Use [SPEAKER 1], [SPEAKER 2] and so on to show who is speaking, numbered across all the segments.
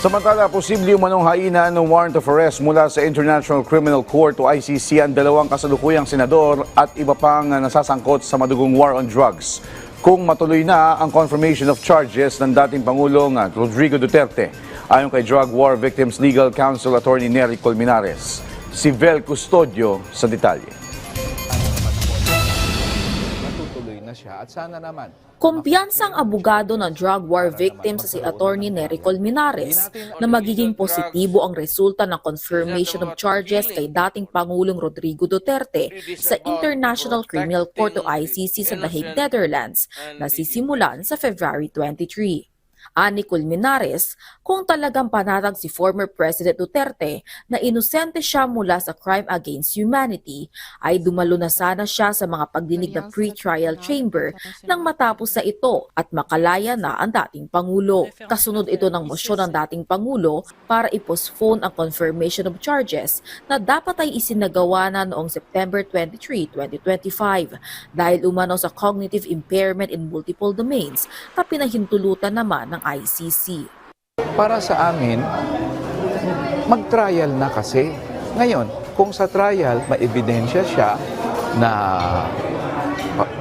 [SPEAKER 1] Samantala, posible umanong haina ng warrant of arrest mula sa International Criminal Court o ICC ang dalawang kasalukuyang senador at iba pang nasasangkot sa madugong war on drugs. Kung matuloy na ang confirmation of charges ng dating Pangulong Rodrigo Duterte, ayon kay Drug War Victims Legal Counsel Attorney Nery Colmenares. Si Vel Custodio sa detalye.
[SPEAKER 2] Matutuloy na siya at sana naman
[SPEAKER 3] Kumpiyansang abogado ng drug war victims si Attorney Nery Colmenares na magiging positibo ang resulta ng confirmation of charges kay dating Pangulong Rodrigo Duterte sa International Criminal Court o ICC sa The Hague, Netherlands na sisimulan sa February 23. Ani Colmenares, kung talagang panatag si former President Duterte na inosente siya mula sa crime against humanity, ay dumalo na sana siya sa mga pagdinig ng pre-trial chamber nang matapos sa ito at makalaya na ang dating Pangulo. Kasunod ito ng mosyon ng dating Pangulo para i-postpone ang confirmation of charges na dapat ay isinagawa na noong September 23, 2025 dahil umano sa cognitive impairment in multiple domains na pinahintulutan naman ng ICC.
[SPEAKER 2] para sa amin, mag-trial na kasi. Ngayon, kung sa trial, may ebidensya siya na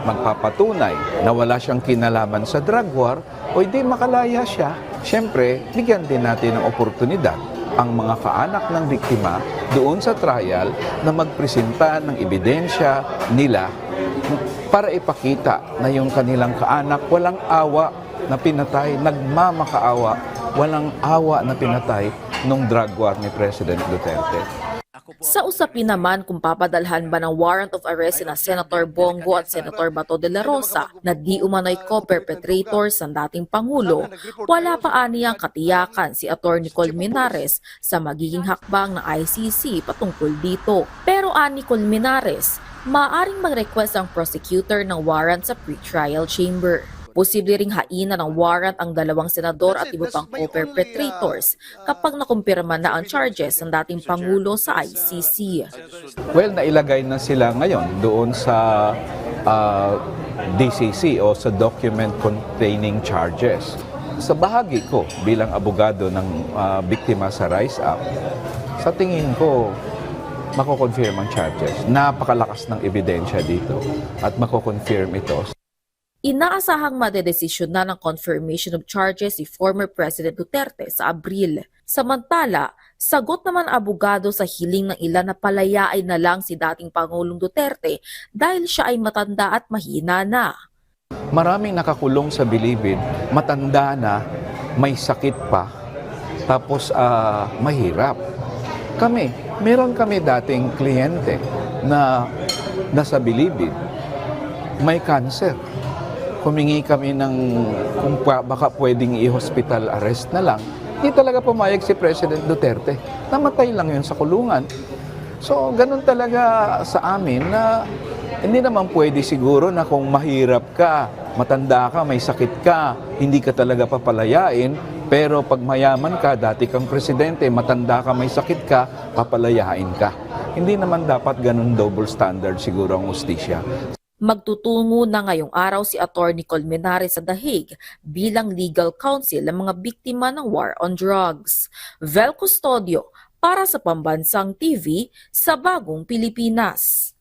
[SPEAKER 2] magpapatunay na wala siyang kinalaman sa drug war, o hindi makalaya siya, siyempre, bigyan din natin ng oportunidad ang mga kaanak ng biktima doon sa trial na magpresenta ng ebidensya nila para ipakita na yung kanilang kaanak walang awa na pinatay, nagmamakaawa, walang awa na pinatay nung drug war ni President Duterte.
[SPEAKER 3] Sa usapin naman kung papadalhan ba ng warrant of arrest sina Senator Bongo at Senator Bato de la Rosa na di umano'y co-perpetrators ng dating Pangulo, wala pa aniyang katiyakan si Atty. Colmenares sa magiging hakbang ng ICC patungkol dito. Pero ani Colmenares, maaaring mag-request ang prosecutor ng warrant sa pre-trial chamber. Posible ring haina ng warrant ang dalawang senador at iba pang co-perpetrators kapag nakumpirma na ang charges ng dating Pangulo sa ICC.
[SPEAKER 2] Well, nailagay na sila ngayon doon sa DCC o sa document containing charges. Sa bahagi ko bilang abogado ng biktima sa Rise Up, sa tingin ko, mako-confirm ang charges. Napakalakas ng ebidensya dito at mako-confirm ito.
[SPEAKER 3] Inaasahang madedesisyon na ng confirmation of charges si former President Duterte sa Abril. Samantala, sagot naman abogado sa hiling ng ilan na palayain na lang si dating Pangulong Duterte dahil siya ay matanda at mahina na.
[SPEAKER 2] Maraming nakakulong sa bilibid, matanda na, may sakit pa, tapos mahirap. Meron kami dating kliyente na nasa bilibid, may cancer. Humingi kami ng kung baka pwedeng i-hospital arrest na lang. Hindi talaga pumayag si President Duterte. Namatay lang yun sa kulungan. So, ganun talaga sa amin na hindi naman pwede siguro na kung mahirap ka, matanda ka, may sakit ka, hindi ka talaga papalayain. Pero pag mayaman ka, dati kang presidente, matanda ka, may sakit ka, papalayain ka. Hindi naman dapat ganun double standard siguro ang hustisya.
[SPEAKER 3] Magtutungo na ngayong araw si Atty. Colmenares sa The Hague bilang legal counsel ng mga biktima ng war on drugs. Vel Custodio para sa Pambansang TV sa Bagong Pilipinas.